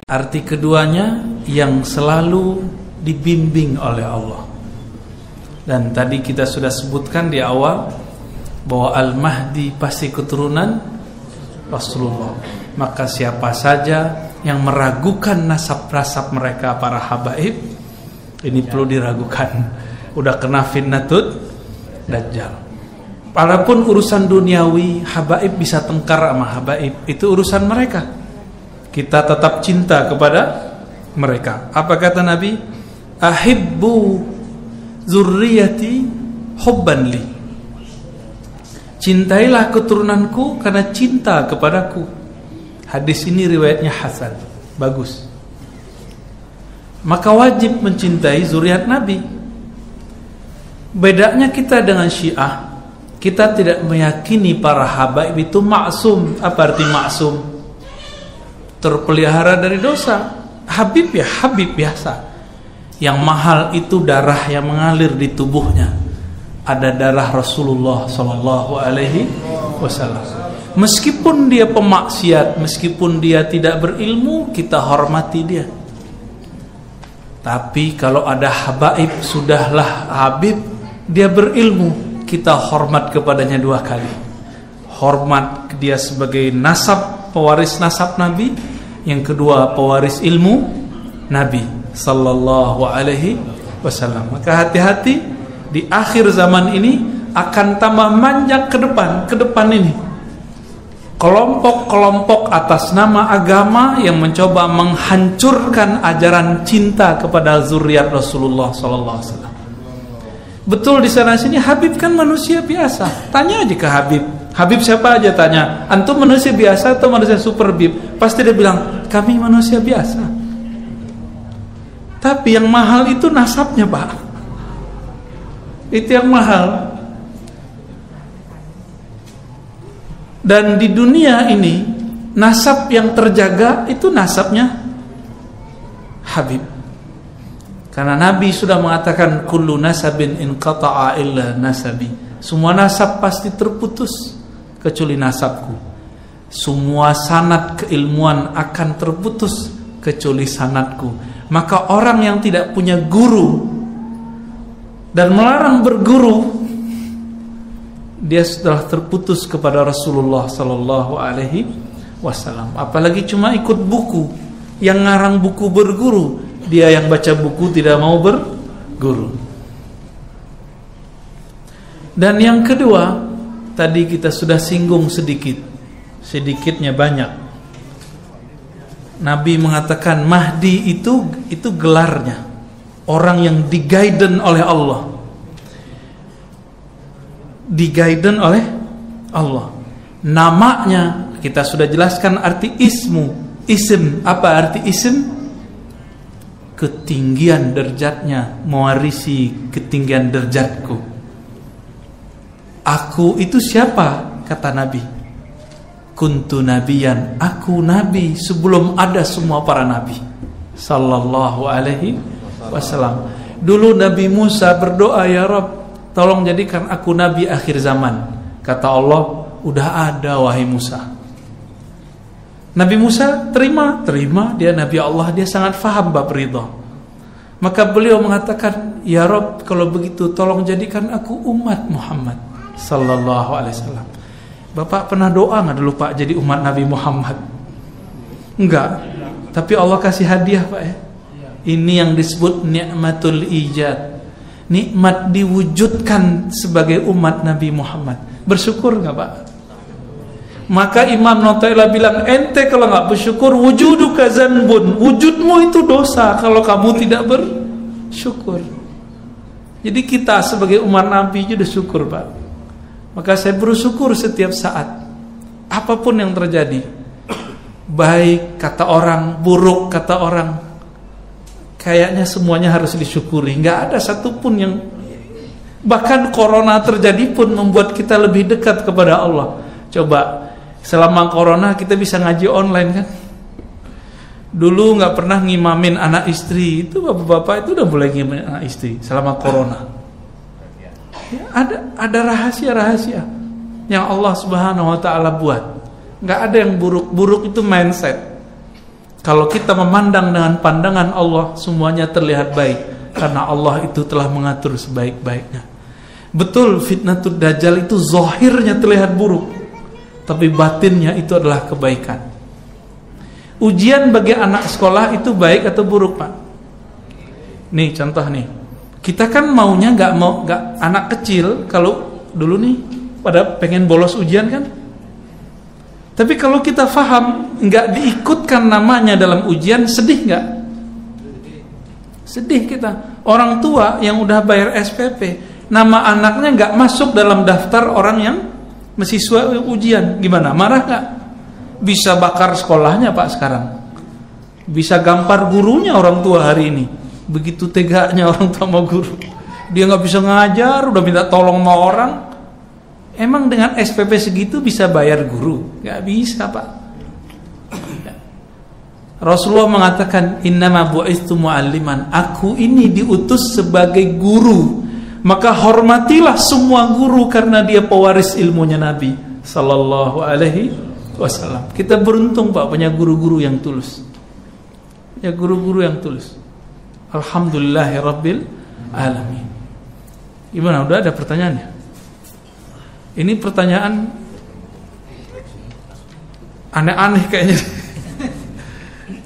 Arti keduanya yang selalu dibimbing oleh Allah. Dan tadi kita sudah sebutkan di awal bahwa Al-Mahdi pasti keturunan Rasulullah. Maka siapa saja yang meragukan nasab-nasab mereka para habaib, ini perlu diragukan. Udah kena fitnatut Dajjal. Walaupun urusan duniawi, habaib bisa tengkar sama habaib, itu urusan mereka. Kita tetap cinta kepada mereka. Apa kata Nabi? Ahibbu zurriyati hubban li. Cintailah keturunanku karena cinta kepadaku. Hadis ini riwayatnya hasan, bagus. Maka wajib mencintai zuriat Nabi. Bedanya kita dengan Syiah, kita tidak meyakini para habaib itu maksum. Apa arti maksum? Terpelihara dari dosa. Habib ya habib biasa. Yang mahal itu darah yang mengalir di tubuhnya. Ada darah Rasulullah sallallahu alaihi wasallam. Meskipun dia pemaksiat, meskipun dia tidak berilmu, kita hormati dia. Tapi kalau ada habaib, sudahlah habib, dia berilmu, kita hormat kepadanya dua kali. Hormat dia sebagai nasab, pewaris nasab Nabi. Yang kedua, pewaris ilmu Nabi sallallahu alaihi wasallam. Maka hati-hati, di akhir zaman ini akan tambah manjak ke depan ini. Kelompok-kelompok atas nama agama yang mencoba menghancurkan ajaran cinta kepada zuriat Rasulullah sallallahu alaihi wasallam. Betul, di sana sini Habib kan manusia biasa. Tanya aja ke Habib. Habib siapa aja tanya, antum manusia biasa atau manusia super bib? Pasti dia bilang, kami manusia biasa. Tapi yang mahal itu nasabnya, Pak. Itu yang mahal. Dan di dunia ini, nasab yang terjaga itu nasabnya Habib. Karena Nabi sudah mengatakan, kullu nasabin inqata'a illa nasabi. Semua nasab pasti terputus kecuali nasabku. Semua sanad keilmuan akan terputus kecuali sanadku. Maka orang yang tidak punya guru dan melarang berguru, dia sudah terputus kepada Rasulullah sallallahu alaihi wasallam. Apalagi cuma ikut buku, yang ngarang buku berguru, dia yang baca buku tidak mau berguru. Dan yang kedua, tadi kita sudah singgung sedikitnya banyak. Nabi mengatakan Mahdi itu gelarnya, orang yang diguiden oleh Allah. Diguiden oleh Allah. Namanya kita sudah jelaskan arti isim. Apa arti isim? Ketinggian derajatnya, mewarisi ketinggian derajatku. Aku itu siapa? Kata Nabi, kuntu nabiyan, aku nabi sebelum ada semua para nabi sallallahu alaihi wasallam. Dulu Nabi Musa berdoa, ya Rabb, tolong jadikan aku nabi akhir zaman. Kata Allah, udah ada wahai Musa. Nabi Musa terima, dia Nabi Allah, dia sangat faham bab ridha. Maka beliau mengatakan, ya Rabb, kalau begitu tolong jadikan aku umat Muhammad sallallahu alaihi wasallam. Bapak pernah doa nggak dulu Pak jadi umat Nabi Muhammad? Enggak. Tapi Allah kasih hadiah Pak ya. Ini yang disebut nikmatul ijad. Nikmat diwujudkan sebagai umat Nabi Muhammad. Bersyukur nggak Pak? Maka Imam Nawawi bilang, ente kalau nggak bersyukur, wujuduka zanbun, wujudmu itu dosa kalau kamu tidak bersyukur. Jadi kita sebagai umat Nabi sudah syukur Pak. Maka saya bersyukur setiap saat, apapun yang terjadi, baik kata orang, buruk kata orang, kayaknya semuanya harus disyukuri. Nggak ada satupun yang, bahkan corona terjadi pun membuat kita lebih dekat kepada Allah. Coba, selama corona kita bisa ngaji online kan? Dulu nggak pernah ngimamin anak istri, itu bapak-bapak itu udah mulai ngimamin anak istri selama corona. Ya, ada rahasia-rahasia yang Allah Subhanahu wa taala buat. Nggak ada yang buruk. Buruk itu mindset. Kalau kita memandang dengan pandangan Allah, semuanya terlihat baik, karena Allah itu telah mengatur sebaik-baiknya. Betul, fitnatul dajjal itu zahirnya terlihat buruk, tapi batinnya itu adalah kebaikan. Ujian bagi anak sekolah itu baik atau buruk, Pak? Nih contoh nih, kita kan maunya nggak anak kecil kalau dulu nih pada pengen bolos ujian kan. Tapi kalau kita faham nggak diikutkan namanya dalam ujian, sedih nggak? Sedih kita. Orang tua yang udah bayar SPP, nama anaknya nggak masuk dalam daftar orang yang mahasiswa ujian, gimana? Marah nggak? Bisa bakar sekolahnya Pak sekarang. Bisa gampar gurunya orang tua hari ini. Begitu teganya orang tua sama guru. Dia nggak bisa ngajar, udah minta tolong sama orang. Emang dengan SPP segitu bisa bayar guru? Gak bisa, Pak. Rasulullah mengatakan, innama bu'istu mu'alliman. Aku ini diutus sebagai guru. Maka hormatilah semua guru karena dia pewaris ilmunya Nabi sallallahu alaihi wasallam. Kita beruntung, Pak, punya guru-guru yang tulus. Ya, guru-guru yang tulus. Alhamdulillahirabbil alamin. Gimana? Udah ada pertanyaannya? Ini pertanyaan aneh-aneh kayaknya.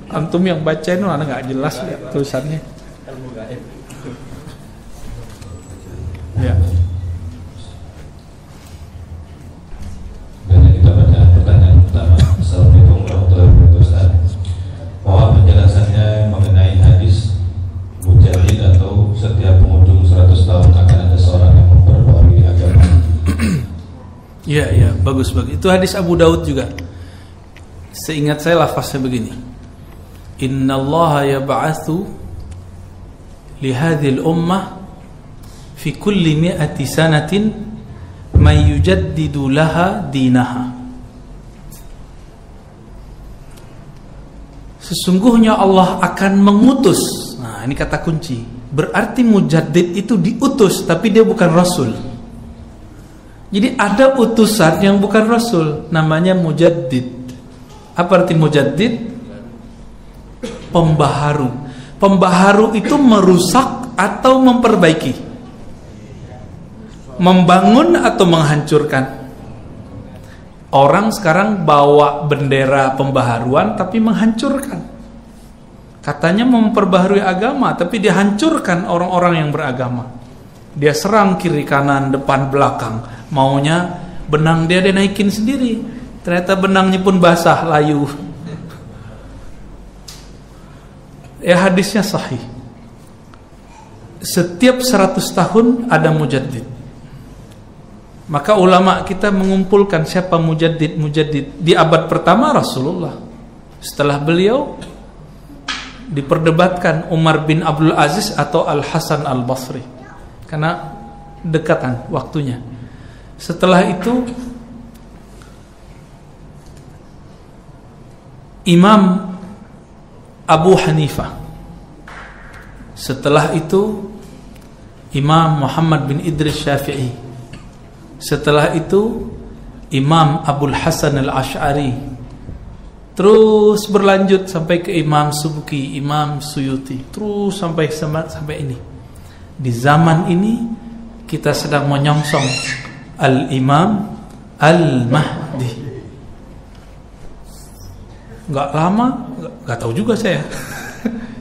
Antum yang baca itu anak nggak jelas ya tulisannya. Ya. Dan kita baca pertanyaan pertama. Assalamualaikum warahmatullahi wabarakatuh. Mohon penjelasannya mengenai hadis mujadid atau setiap penghujung 100 tahun akan ada seorang yang memperbarui agama. Iya, bagus. Itu hadis Abu Daud juga. Seingat saya lafaznya begini. Innallaha yab'atsu li hadhil ummah fi kulli mi'ati sanatin man yujaddidu laha dinaha. Sesungguhnya Allah akan mengutus. Nah, ini kata kunci. Berarti mujaddid itu diutus, tapi dia bukan rasul. Jadi ada utusan yang bukan rasul, namanya mujaddid. Apa arti mujaddid? Pembaharu. Pembaharu itu merusak atau memperbaiki, membangun atau menghancurkan. Orang sekarang bawa bendera pembaharuan tapi menghancurkan. Katanya memperbaharui agama, tapi dia hancurkan orang-orang yang beragama. Dia serang kiri kanan, depan belakang. Maunya benang dia naikin sendiri. Ternyata benangnya pun basah, layu. Ya, hadisnya sahih. Setiap 100 tahun ada mujaddid. Maka ulama kita mengumpulkan siapa mujaddid di abad pertama Rasulullah. Setelah beliau diperdebatkan Umar bin Abdul Aziz atau Al Hasan Al Basri, karena dekatan waktunya. Setelah itu Imam Abu Hanifah. Setelah itu Imam Muhammad bin Idris Syafi'i. Setelah itu Imam Abul Hasan Al-Asy'ari. Terus berlanjut sampai ke Imam Subki, Imam Suyuti, terus sampai ini. Di zaman ini kita sedang menyongsong Al-Imam Al-Mahdi. Nggak lama, nggak tahu juga saya.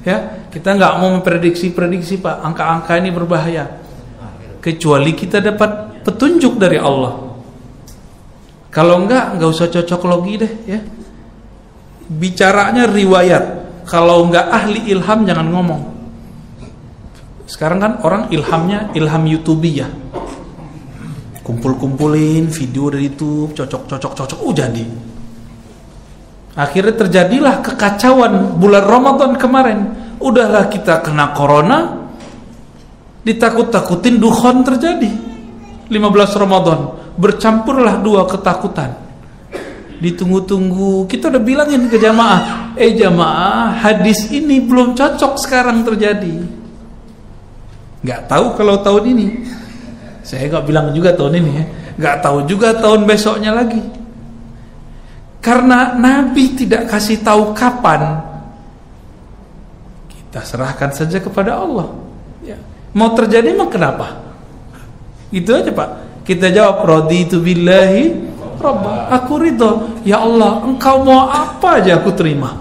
Ya, kita nggak mau memprediksi Pak. Angka-angka ini berbahaya. Kecuali kita dapat petunjuk dari Allah. Kalau nggak usah cocok logi deh, ya. Bicaranya riwayat. Kalau nggak ahli ilham jangan ngomong. Sekarang kan orang ilhamnya ilham YouTubiyah. Kumpul-kumpulin video dari YouTube, cocok, jadi. Akhirnya terjadilah kekacauan bulan Ramadan kemarin. Udahlah kita kena corona, ditakut-takutin dukhon terjadi. 15 Ramadan, bercampurlah dua ketakutan. Ditunggu-tunggu, kita udah bilangin ke jamaah, jamaah, hadis ini belum cocok sekarang terjadi. Gak tahu kalau tahun ini. Saya gak bilang juga tahun ini ya. Gak tahu juga tahun besoknya lagi. Karena Nabi tidak kasih tahu kapan, Kita serahkan saja kepada Allah. Ya. Mau terjadi mah kenapa? Itu aja Pak. Kita jawab raditu billahi rabba. Aku ridho. Ya Allah, Engkau mau apa aja aku terima.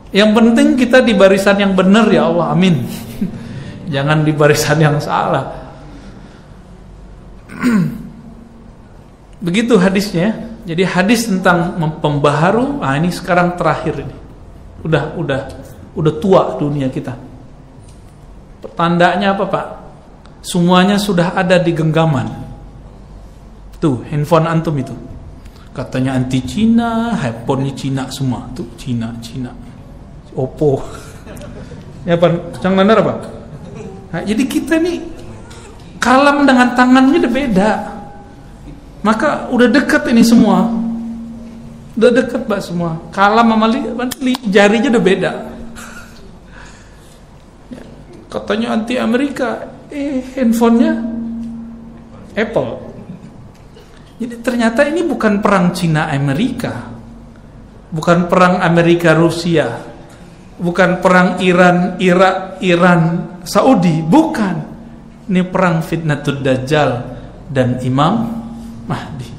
Yang penting kita di barisan yang benar ya Allah. Amin. Jangan di barisan yang salah. Begitu hadisnya. Jadi hadis tentang pembaharu, ini sekarang terakhir ini. Udah tua dunia kita. Tandanya apa Pak? Semuanya sudah ada di genggaman. Tuh, handphone antum itu. Katanya anti Cina, handphone Cina semua. Tuh, Cina. Oppo. Ya Pak, Cang Landar Pak. Nah, jadi kita nih kalam dengan tangannya udah beda. Maka udah dekat ini semua. Udah dekat Pak semua. Kalam sama jarinya udah beda. Ya, katanya anti Amerika, handphonenya Apple. Jadi ternyata ini bukan perang Cina Amerika. Bukan perang Amerika Rusia. Bukan perang Iran Irak Iran Saudi, bukan. Ini perang Fitnatul Dajjal dan Imam Mahdi.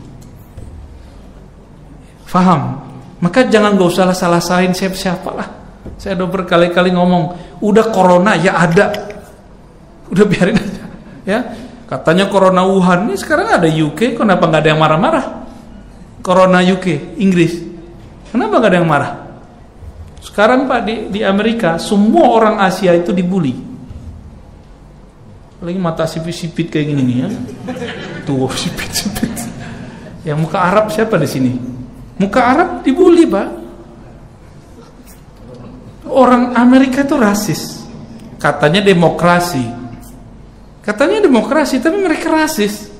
Faham? Maka jangan gak usah salah-salahin siapa lah. Saya udah berkali-kali ngomong, udah corona ya ada, udah biarin aja. Ya, katanya corona Wuhan, ini sekarang ada UK, kenapa nggak ada yang marah-marah? Corona UK, Inggris, kenapa nggak ada yang marah? Sekarang Pak di Amerika, semua orang Asia itu dibully. Lagi mata sipit-sipit kayak gini nih ya. Tuh sipit-sipit. Yang muka Arab siapa di sini? Muka Arab dibully Pak. Orang Amerika itu rasis. Katanya demokrasi. Tapi mereka rasis.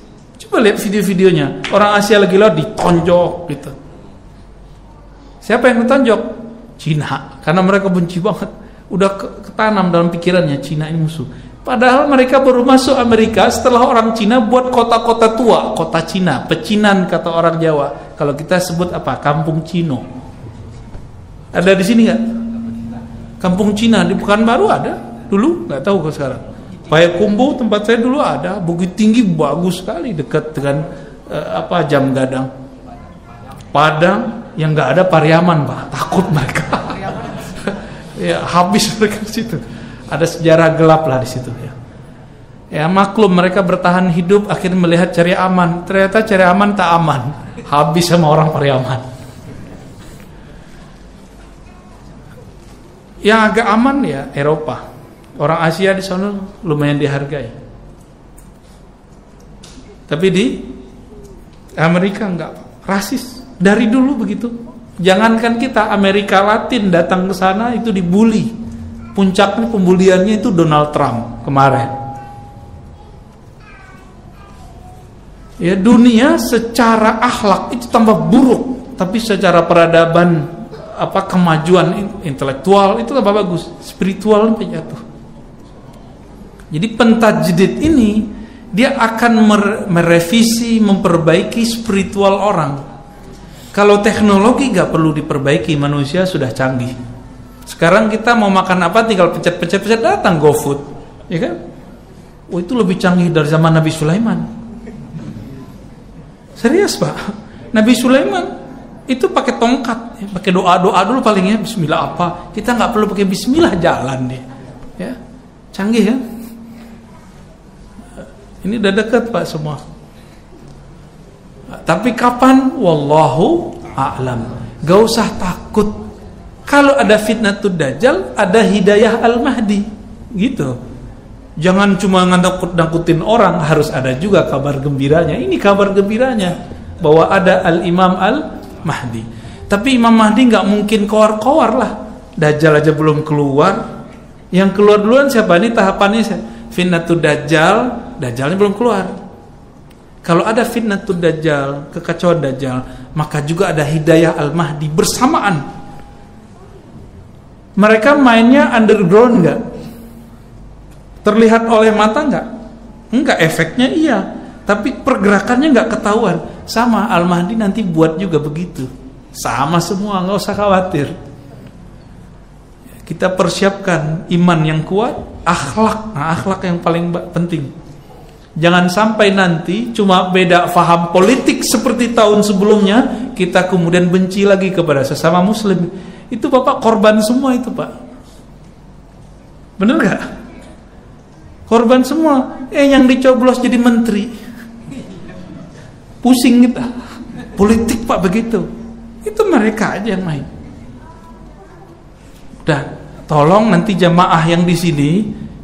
Coba lihat video-videonya. Orang Asia lagi ditonjok gitu. Siapa yang ditonjok? Cina. Karena mereka benci banget. Udah ketanam dalam pikirannya Cina ini musuh. Padahal mereka baru masuk Amerika setelah orang Cina buat kota-kota tua, kota Cina, pecinan kata orang Jawa. Kalau kita sebut apa? Kampung Cino. Ada di sini nggak? Kampung Cina di Pekanbaru ada? Dulu nggak tahu kok sekarang. Payakumbuh tempat saya dulu ada, Bukit Tinggi bagus sekali dekat dengan Jam Gadang. Padang yang nggak ada Pariaman Pak, takut mereka. Ya habis mereka di situ. Ada sejarah gelap lah di situ ya. Ya maklum mereka bertahan hidup akhirnya melihat cari aman. Ternyata cari aman tak aman. Habis sama orang Pariaman. Yang agak aman ya Eropa. Orang Asia di sana lumayan dihargai. Tapi di Amerika enggak, rasis. Dari dulu begitu. Jangankan kita, Amerika Latin datang ke sana itu dibully. Puncaknya pembuliannya itu Donald Trump kemarin. Ya dunia secara akhlak itu tambah buruk, tapi secara peradaban kemajuan intelektual itu tambah bagus, spiritual sampai jatuh. Jadi pentajdid ini dia akan merevisi, memperbaiki spiritual orang. Kalau teknologi gak perlu diperbaiki, manusia sudah canggih. Sekarang kita mau makan apa tinggal pencet datang GoFood, ya kan? Oh itu lebih canggih dari zaman Nabi Sulaiman. Serius Pak, Nabi Sulaiman itu pakai tongkat, ya, pakai doa dulu palingnya Bismillah apa? Kita nggak perlu pakai Bismillah jalan deh, ya canggih ya. Ini udah dekat Pak semua. Tapi kapan? Wallahu a'lam. Gak usah takut. Kalau ada fitnatul dajjal, ada hidayah al-mahdi. Gitu. Jangan cuma nakut-nakutin orang, harus ada juga kabar gembiranya. Ini kabar gembiranya bahwa ada al-imam al-mahdi. Tapi Imam Mahdi gak mungkin kowar-kowar lah. Dajjal aja belum keluar. Yang keluar duluan siapa? Ini tahapannya fitnatul dajjal, dajjalnya belum keluar. Kalau ada fitnatul dajjal, kekacauan dajjal, maka juga ada hidayah al-mahdi bersamaan. Mereka mainnya underground enggak? Terlihat oleh mata enggak? Enggak, efeknya iya. Tapi pergerakannya enggak ketahuan. Sama Al-Mahdi nanti buat juga begitu. Sama semua, enggak usah khawatir. Kita persiapkan iman yang kuat, akhlak. Nah, akhlak yang paling penting. Jangan sampai nanti cuma beda faham politik seperti tahun sebelumnya, kita kemudian benci lagi kepada sesama muslim. Itu Bapak korban semua itu, Pak. Bener gak? Korban semua. Yang dicoblos jadi menteri, pusing kita. Politik Pak begitu. Itu mereka aja yang main. Udah, tolong nanti jamaah yang di sini,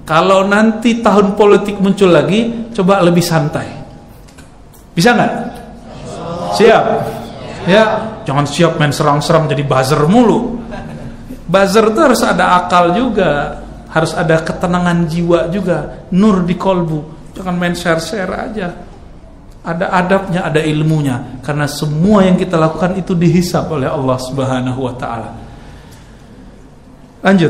kalau nanti tahun politik muncul lagi, coba lebih santai. Bisa nggak? Siap? Ya, jangan siap main serang-serang jadi buzzer mulu. Buzzer itu harus ada akal juga, harus ada ketenangan jiwa juga, nur di kolbu. Jangan main share-share aja. Ada adabnya, ada ilmunya. Karena semua yang kita lakukan itu dihisab oleh Allah Subhanahu wa taala. Lanjut.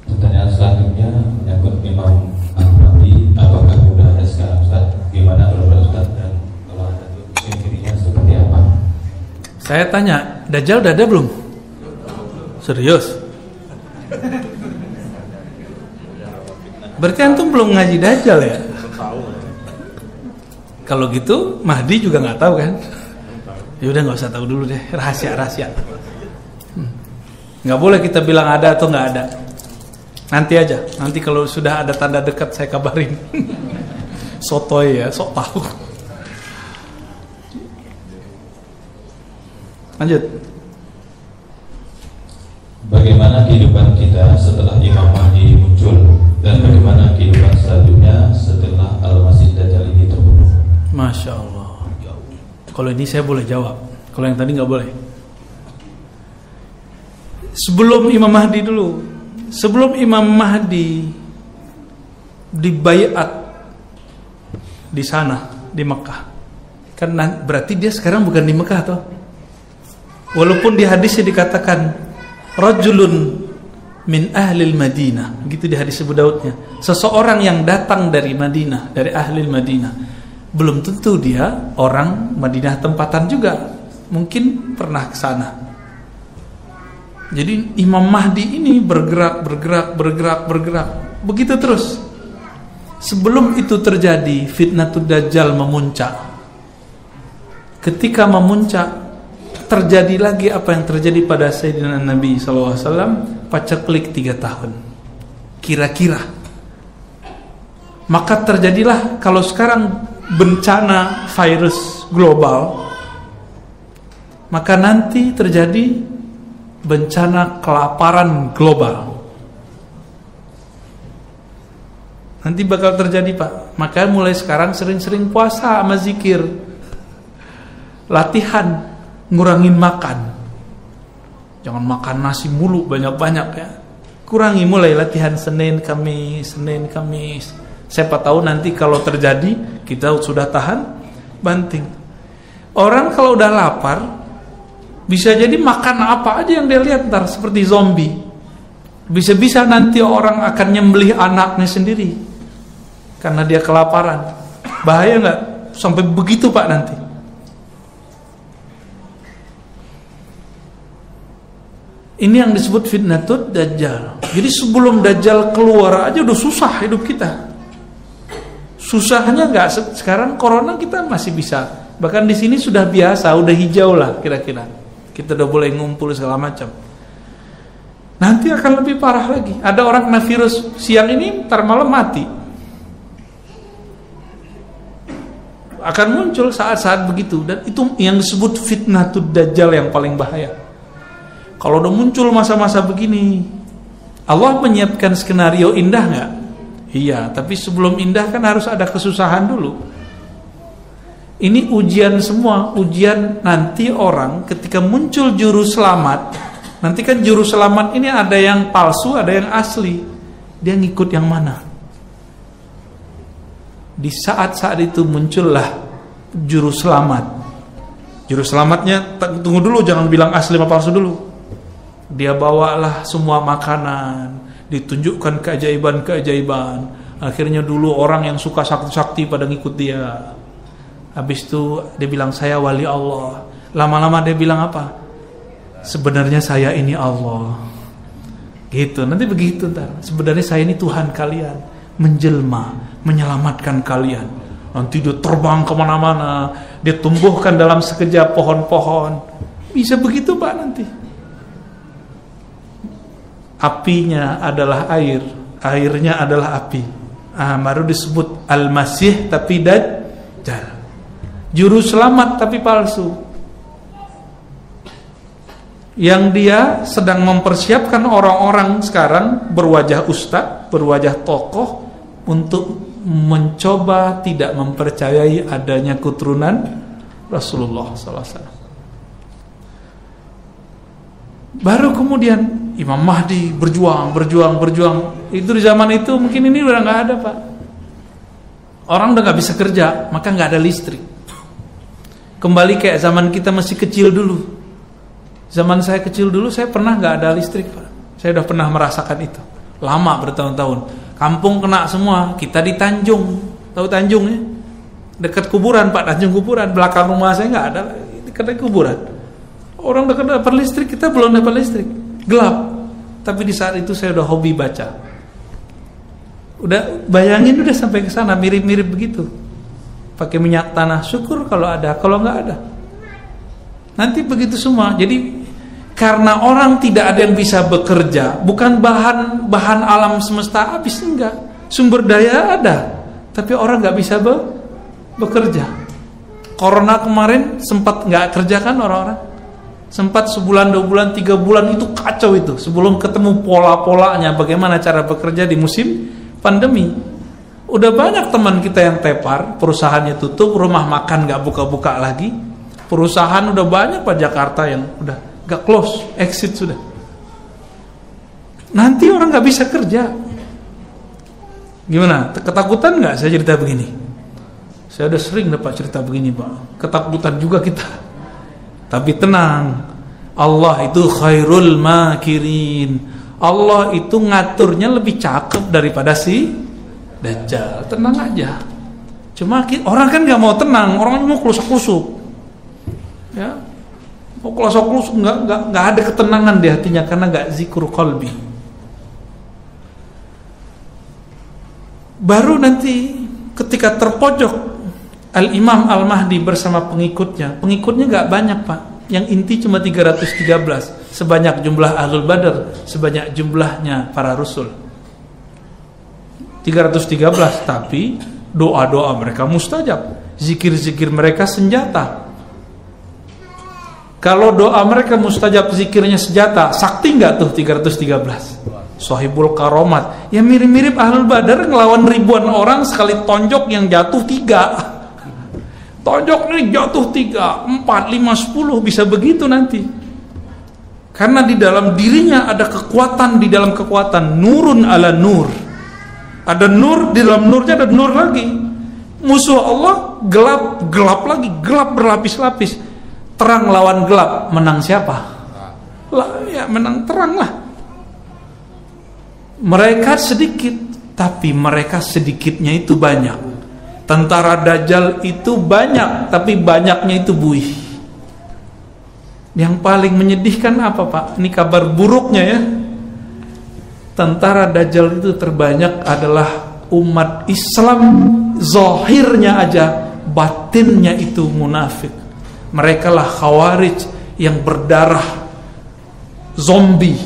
Pertanyaan selanjutnya menyangkut Imam Ahmadi. Apakah sudah ada sekarang Ustaz? Gimana kalau Ustaz, dan kalau ada itu ciri-cirinya seperti apa? Saya tanya, Dajjal udah ada belum? Serius? Berarti antum belum ngaji Dajjal ya? Kalau gitu Mahdi juga nggak tahu kan? Ya udah nggak usah tahu dulu deh, rahasia. Nggak boleh kita bilang ada atau nggak ada. Nanti aja. Nanti kalau sudah ada tanda dekat saya kabarin. Sotoy ya, sok tahu. Lanjut. Bagaimana kehidupan kita setelah Imam Mahdi muncul, dan bagaimana kehidupan selanjutnya setelah Al-Masih Dajjal ini terbunuh? Masya Allah. Kalau ini saya boleh jawab, kalau yang tadi nggak boleh. Sebelum Imam Mahdi dulu, sebelum Imam Mahdi dibaiat di sana di Mekah, karena berarti dia sekarang bukan di Mekah toh. Walaupun di hadisnya dikatakan rajulun min ahlil Madinah, gitu di hadis Abu Daudnya, seseorang yang datang dari Madinah, dari ahlil Madinah. Belum tentu dia orang Madinah tempatan juga, mungkin pernah ke sana. Jadi Imam Mahdi ini bergerak, begitu terus. Sebelum itu terjadi, fitnatud Dajjal memuncak. Ketika memuncak, terjadi lagi apa yang terjadi pada Sayyidina Nabi SAW, paceklik 3 tahun kira-kira. Maka terjadilah, kalau sekarang bencana virus global, maka nanti terjadi bencana kelaparan global. Nanti bakal terjadi Pak. Maka mulai sekarang sering-sering puasa sama zikir, latihan ngurangin makan. Jangan makan nasi mulu banyak-banyak ya. Kurangi, mulai latihan Senin Kamis. Siapa tahu nanti kalau terjadi kita sudah tahan banting. Orang kalau udah lapar bisa jadi makan apa aja yang dia lihat, ntar seperti zombie. Bisa-bisa nanti orang akan nyembelih anaknya sendiri karena dia kelaparan. Bahaya nggak? Sampai begitu Pak nanti. Ini yang disebut fitnatud Dajjal. Jadi sebelum Dajjal keluar aja udah susah hidup kita. Susahnya nggak sekarang corona kita masih bisa. Bahkan di sini sudah biasa, udah hijau lah kira-kira. Kita udah boleh ngumpul segala macam. Nanti akan lebih parah lagi. Ada orang kena virus siang ini, ntar malam mati. Akan muncul saat-saat begitu. Dan itu yang disebut fitnatud Dajjal yang paling bahaya. Kalau udah muncul masa-masa begini, Allah menyiapkan skenario indah nggak? Iya, tapi sebelum indah kan harus ada kesusahan dulu. Ini ujian semua, ujian nanti orang ketika muncul juru selamat. Nanti kan juru selamat ini ada yang palsu, ada yang asli. Dia ngikut yang mana? Di saat-saat itu muncullah juru selamat. Juru selamatnya, tunggu dulu, jangan bilang asli sama palsu dulu. Dia bawalah semua makanan, ditunjukkan keajaiban-keajaiban. Akhirnya dulu orang yang suka sakti-sakti pada ngikut dia. Habis itu dia bilang saya wali Allah. Lama-lama dia bilang apa? sebenarnya saya ini Allah. Gitu, nanti begitu ntar. Sebenarnya saya ini Tuhan kalian, menjelma, menyelamatkan kalian. Nanti dia terbang kemana-mana, dia tumbuhkan dalam sekejap pohon-pohon. Bisa begitu Pak nanti. Apinya adalah air, airnya adalah api. Baru disebut Al-Masih tapi Dajjal. Juru selamat tapi palsu. Yang dia sedang mempersiapkan orang-orang sekarang berwajah ustaz, berwajah tokoh untuk mencoba tidak mempercayai adanya keturunan Rasulullah SAW. Baru kemudian Imam Mahdi berjuang. Itu di zaman itu mungkin ini udah nggak ada Pak. Orang udah nggak bisa kerja, maka nggak ada listrik. Kembali kayak zaman kita masih kecil dulu. Zaman saya kecil dulu, saya pernah nggak ada listrik Pak. Saya udah pernah merasakan itu. Lama bertahun-tahun. Kampung kena semua. Kita di Tanjung, tahu Tanjung ya? Dekat kuburan Pak, Tanjung kuburan. Belakang rumah saya nggak ada, dekat kuburan. Orang udah dapat listrik, kita belum dapat listrik. Gelap. Tapi di saat itu saya udah hobi baca. Udah bayangin udah sampai ke sana mirip-mirip begitu. Pakai minyak tanah, syukur kalau ada, kalau nggak ada. Nanti begitu semua. Jadi karena orang tidak ada yang bisa bekerja, bukan bahan alam semesta habis, enggak. Sumber daya ada, tapi orang nggak bisa bekerja. Corona kemarin sempat nggak kerja kan orang-orang? Sempat sebulan, 2 bulan, 3 bulan itu kacau itu. Sebelum ketemu pola-polanya bagaimana cara bekerja di musim pandemi. Udah banyak teman kita yang tepar, perusahaannya tutup, rumah makan nggak buka-buka lagi. Perusahaan udah banyak Pak Jakarta yang udah nggak close, exit sudah. Nanti orang nggak bisa kerja. Gimana? Ketakutan nggak saya cerita begini? Saya udah sering dapat cerita begini Pak. Ketakutan juga kita. Tapi tenang, Allah itu khairul makirin. Allah itu ngaturnya lebih cakep daripada si Dajjal. Tenang aja. Cuma orang kan nggak mau tenang, orang mau kelusuk-kelusuk. Ya, mau kelusuk-kelusuk, nggak ada ketenangan di hatinya karena nggak zikr qalbi. Baru nanti ketika terpojok Al-Imam Al-Mahdi bersama pengikutnya gak banyak Pak. Yang inti cuma 313, sebanyak jumlah Ahlul Badar, sebanyak jumlahnya para Rasul. 313, tapi doa-doa mereka mustajab, zikir-zikir mereka senjata. Kalau doa mereka mustajab, zikirnya senjata, sakti gak tuh 313? Sohibul Karomat. Ya mirip-mirip Ahlul Badar ngelawan ribuan orang, sekali tonjok yang jatuh 3. Tonjok nih jatuh 3, 4, 5, 10, bisa begitu nanti. Karena di dalam dirinya ada kekuatan, di dalam kekuatan, nurun ala nur. Ada nur, di dalam nurnya ada nur lagi. Musuh Allah gelap lagi, gelap berlapis-lapis. Terang lawan gelap, menang siapa? Ya menang terang lah. Mereka sedikit, tapi mereka sedikitnya itu banyak. Tentara Dajjal itu banyak, tapi banyaknya itu buih. Yang paling menyedihkan apa Pak? Ini kabar buruknya ya. Tentara Dajjal itu terbanyak adalah umat Islam. Zahirnya aja, batinnya itu munafik. Mereka lah Khawarij yang berdarah zombie,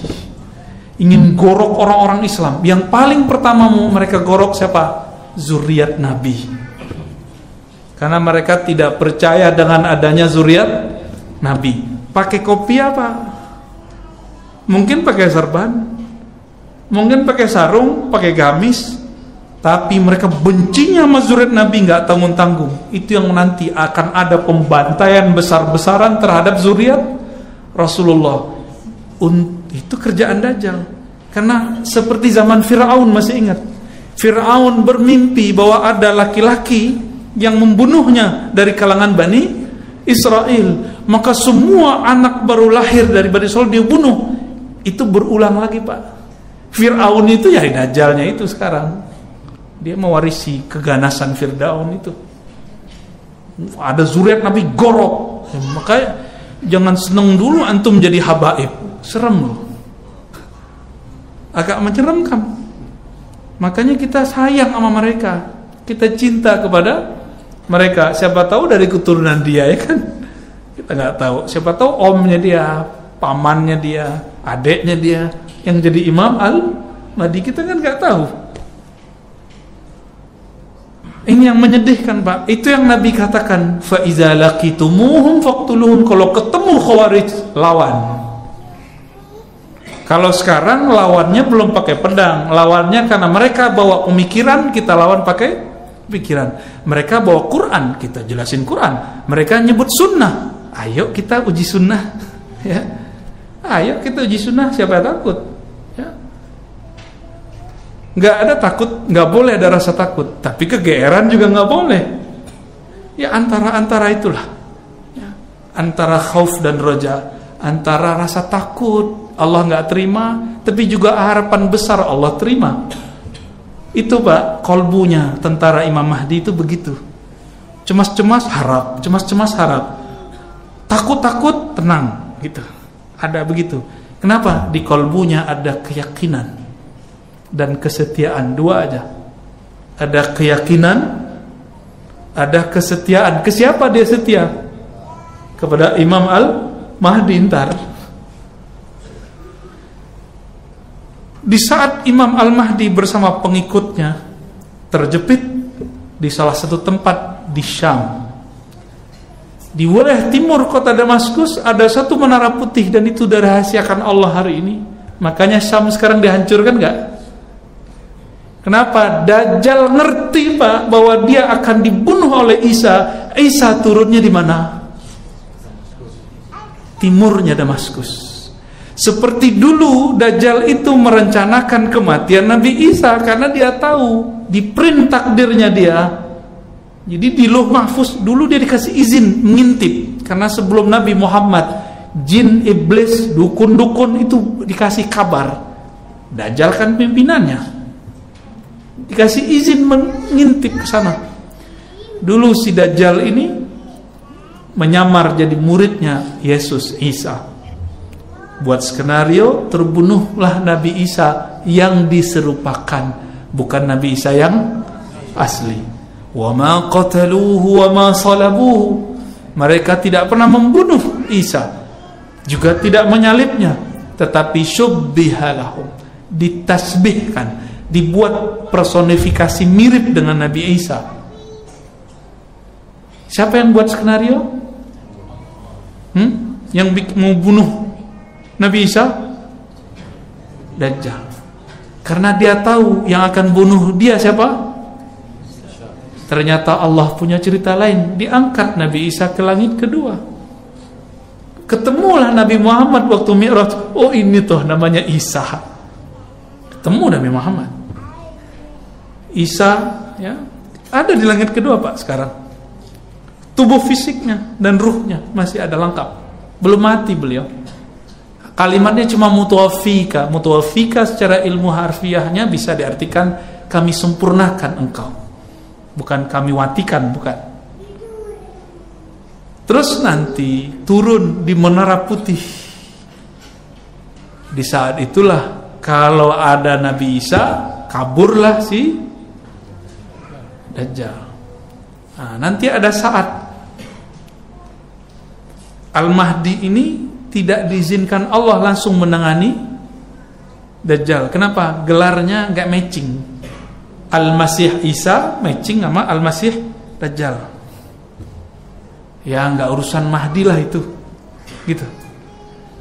ingin gorok orang-orang Islam. Yang paling pertama mereka gorok siapa? Zuriat Nabi. Karena mereka tidak percaya dengan adanya zuriat Nabi. Pakai kopi apa? Mungkin pakai serban, mungkin pakai sarung, pakai gamis, tapi mereka bencinya sama zuriat Nabi nggak tanggung-tanggung. Itu yang nanti akan ada pembantaian besar-besaran terhadap zuriat Rasulullah. Itu kerjaan Dajjal. Karena seperti zaman Fir'aun, masih ingat? Fir'aun bermimpi bahwa ada laki-laki yang membunuhnya dari kalangan Bani Israel. Maka semua anak baru lahir dari Bani Israel dia bunuh. Itu berulang lagi Pak. Fir'aun itu ya Dajjalnya itu sekarang. Dia mewarisi keganasan Fir'aun itu. Ada zuriat Nabi gorok. Makanya Jangan seneng dulu antum jadi habaib. Serem loh. Agak menyeramkan. Makanya kita sayang sama mereka. Kita cinta kepada mereka. Siapa tahu dari keturunan dia, ya kan? Kita nggak tahu. Siapa tahu omnya dia, pamannya dia, adeknya dia yang jadi Imam Al-Mahdi, kita kan nggak tahu. Ini yang menyedihkan, Pak. Itu yang Nabi katakan, fa iza laqitumuhum faqtuluhum. Kalau ketemu Khawarij, lawan. Kalau sekarang lawannya belum pakai pedang, lawannya karena mereka bawa pemikiran, kita lawan pakai pikiran. Mereka bawa Quran, kita jelasin Quran. Mereka nyebut sunnah, ayo kita uji sunnah. Ya, ayo kita uji sunnah. Siapa yang takut? Ya, nggak ada takut, nggak boleh ada rasa takut. Tapi kegeeran juga nggak boleh. Ya antara itulah. Ya, antara khauf dan roja, antara rasa takut Allah nggak terima, tapi juga harapan besar Allah terima. Itu Pak, kolbunya tentara Imam Mahdi itu begitu. Cemas-cemas harap, cemas-cemas harap. Takut-takut tenang, gitu. Ada begitu. Kenapa? Di kolbunya ada keyakinan dan kesetiaan, dua aja. Ada keyakinan, ada kesetiaan. Ke siapa dia setia? Kepada Imam Al-Mahdi ntar. Di saat Imam Al-Mahdi bersama pengikutnya terjepit di salah satu tempat di Syam, di wilayah timur kota Damaskus, ada satu menara putih, dan itu dirahasiakan Allah hari ini. Makanya Syam sekarang dihancurkan gak? Kenapa? Dajjal ngerti Pak bahwa dia akan dibunuh oleh Isa. Isa turunnya di mana? Timurnya Damaskus. Seperti dulu Dajjal itu merencanakan kematian Nabi Isa karena dia tahu di print takdirnya dia. Jadi di Lauh Mahfuz dulu dia dikasih izin mengintip, karena sebelum Nabi Muhammad jin, iblis, dukun-dukun itu dikasih kabar. Dajjal kan pimpinannya, dikasih izin mengintip ke sana. Dulu si Dajjal ini menyamar jadi muridnya Yesus Isa. Buat skenario, terbunuhlah Nabi Isa yang diserupakan, bukan Nabi Isa yang asli. Wa ma qataluhu wa ma salabuhu. Mereka tidak pernah membunuh Isa, juga tidak menyalibnya, tetapi syubbiha lahum, ditasbihkan, dibuat personifikasi mirip dengan Nabi Isa. Siapa yang buat skenario? Yang mau bunuh Nabi Isa? Dajjal. Karena dia tahu yang akan bunuh dia siapa? Ternyata Allah punya cerita lain. Diangkat Nabi Isa ke langit kedua. Ketemulah Nabi Muhammad waktu Mi'raj. Oh ini tuh namanya Isa. Ketemu Nabi Muhammad. Isa ya, ada di langit kedua Pak sekarang. Tubuh fisiknya dan ruhnya masih ada lengkap. Belum mati beliau. Kalimatnya cuma mutawafika. Mutawafika secara ilmu harfiahnya bisa diartikan kami sempurnakan engkau, bukan kami watikan, bukan. Terus nanti turun di menara putih. Di saat itulah kalau ada Nabi Isa, kaburlah si Dajjal. Nah, nanti ada saat Al-Mahdi ini tidak diizinkan Allah langsung menangani Dajjal. Kenapa? Gelarnya nggak matching. Al-Masih Isa matching sama Al-Masih Dajjal. Ya nggak urusan Mahdi lah itu, gitu.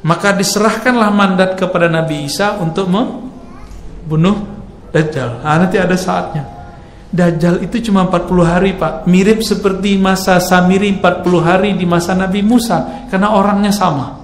Maka diserahkanlah mandat kepada Nabi Isa untuk membunuh Dajjal. Nah, nanti ada saatnya. Dajjal itu cuma 40 hari Pak. Mirip seperti masa Samiri 40 hari di masa Nabi Musa, karena orangnya sama.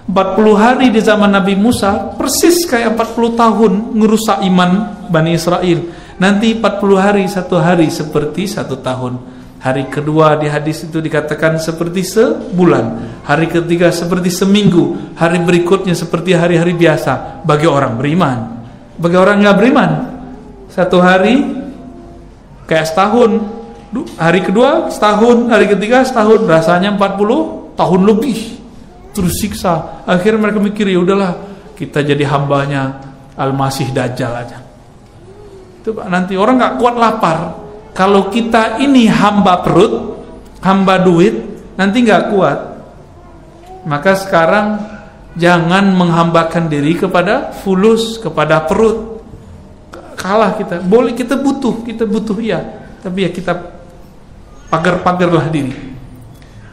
40 hari di zaman Nabi Musa persis kayak 40 tahun ngerusak iman Bani Israel. Nanti 40 hari, satu hari seperti 1 tahun. Hari kedua di hadis itu dikatakan seperti sebulan. Hari ketiga seperti seminggu. Hari berikutnya seperti hari-hari biasa bagi orang beriman. Bagi orang nggak beriman, 1 hari kayak setahun. Hari kedua setahun, hari ketiga setahun, rasanya 40 tahun lebih terus siksa. Akhirnya mereka mikir, ya udahlah kita jadi hambanya Al-Masih Dajjal aja. Itu Pak, nanti orang nggak kuat lapar. Kalau kita ini hamba perut, hamba duit, nanti nggak kuat. Maka sekarang jangan menghambakan diri kepada fulus, kepada perut. Kalah kita. Boleh kita butuh ya. Tapi ya kita pagar-pagarlah diri.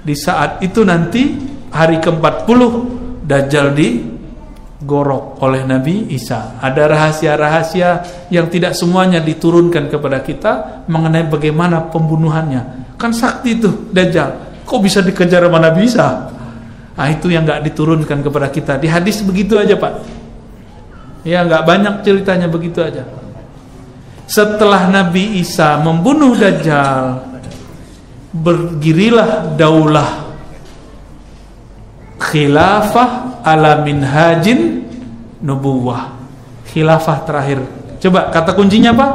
Di saat itu nanti hari ke-40 Dajjal digorok oleh Nabi Isa. Ada rahasia-rahasia yang tidak semuanya diturunkan kepada kita mengenai bagaimana pembunuhannya. Kan sakti itu Dajjal. Kok bisa dikejar sama Nabi Isa? Nah, itu yang gak diturunkan kepada kita. Di hadis begitu aja Pak. Ya gak banyak ceritanya, begitu aja. Setelah Nabi Isa membunuh Dajjal, berdirilah daulah khilafah ala minhajin nubuwah. Khilafah terakhir. Coba kata kuncinya apa?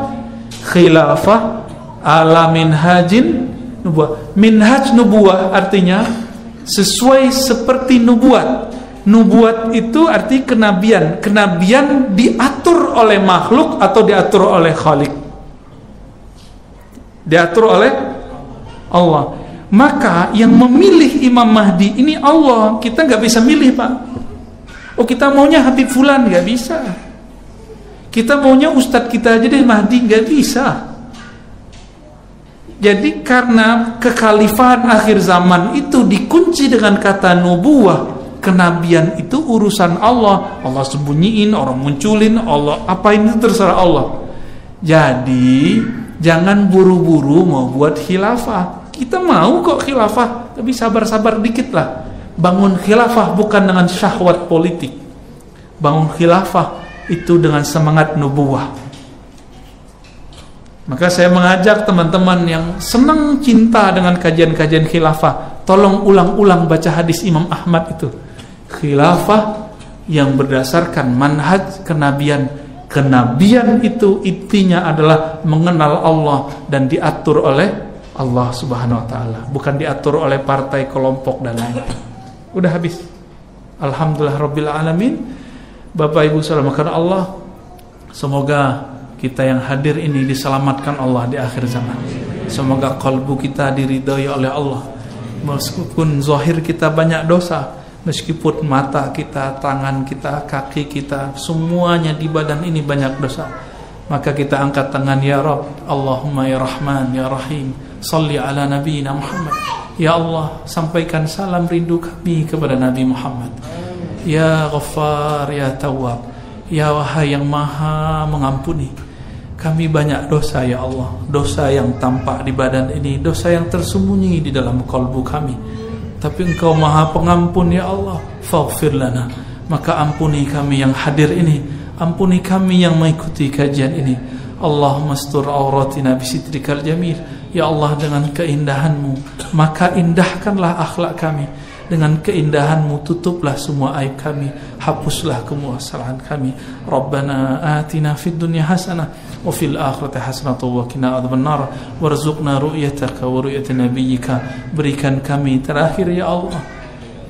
Khilafah ala minhajin nubuwah. Minhaj nubuwah artinya sesuai seperti nubuat. Nubuat itu arti kenabian. Kenabian diatur oleh makhluk atau diatur oleh Khalik? Diatur oleh Allah. Maka yang memilih Imam Mahdi ini Allah. Kita gak bisa milih Pak. Oh kita maunya Habib Fulan, gak bisa. Kita maunya Ustadz kita aja deh Mahdi, gak bisa. Jadi karena kekhalifahan akhir zaman itu dikunci dengan kata nubuwah, kenabian itu urusan Allah. Allah sembunyiin, orang munculin, Allah apain itu terserah Allah. Jadi jangan buru-buru mau buat khilafah. Kita mau kok khilafah, tapi sabar-sabar dikit lah. Bangun khilafah bukan dengan syahwat politik. Bangun khilafah itu dengan semangat nubuwah. Maka saya mengajak teman-teman yang senang cinta dengan kajian-kajian khilafah, tolong ulang-ulang baca hadis Imam Ahmad itu. Khilafah yang berdasarkan manhaj kenabian. Kenabian itu intinya adalah mengenal Allah dan diatur oleh Allah Subhanahu wa taala, bukan diatur oleh partai, kelompok dan lain. Udah habis. Alhamdulillah rabbil alamin. Bapak Ibu saudara maka Allah, semoga kita yang hadir ini diselamatkan Allah di akhir zaman. Semoga kalbu kita diridhai oleh Allah. Meskipun zahir kita banyak dosa, meskipun mata kita, tangan kita, kaki kita, semuanya di badan ini banyak dosa, maka kita angkat tangan, ya Rabb, Allahumma ya Rahman ya Rahim, salli ala nabiyina Muhammad. Ya Allah, sampaikan salam rindu kami kepada Nabi Muhammad. Ya Ghaffar ya Tawwab, ya wahai yang maha mengampuni. Kami banyak dosa ya Allah, dosa yang tampak di badan ini, dosa yang tersembunyi di dalam kalbu kami. Tapi Engkau maha pengampun ya Allah. Faghfir lana, maka ampuni kami yang hadir ini, ampuni kami yang mengikuti kajian ini. Allahumma astur auratina bisitrikal jamil. Ya Allah, dengan keindahan-Mu maka indahkanlah akhlak kami. Dengan keindahan-Mu tutuplah semua aib kami, hapuslah kemuasalahan kami. Rabbana atina fid dunya hasanah wa fil akhirati hasanah wa qina adzabannar warzuqna ru'yataka wa ru'yata nabiyyika. Berikan kami terakhir ya Allah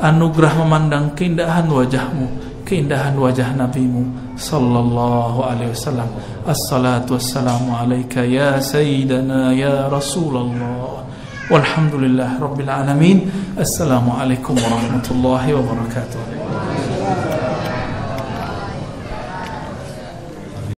anugerah memandang keindahan wajah-Mu, keindahan wajah Nabi-Mu sallallahu alaihi wasallam. Assalatu wassalamu alayka ya sayyidana ya Rasulullah. Walhamdulillah rabbil alamin. Assalamualaikum warahmatullahi wabarakatuh.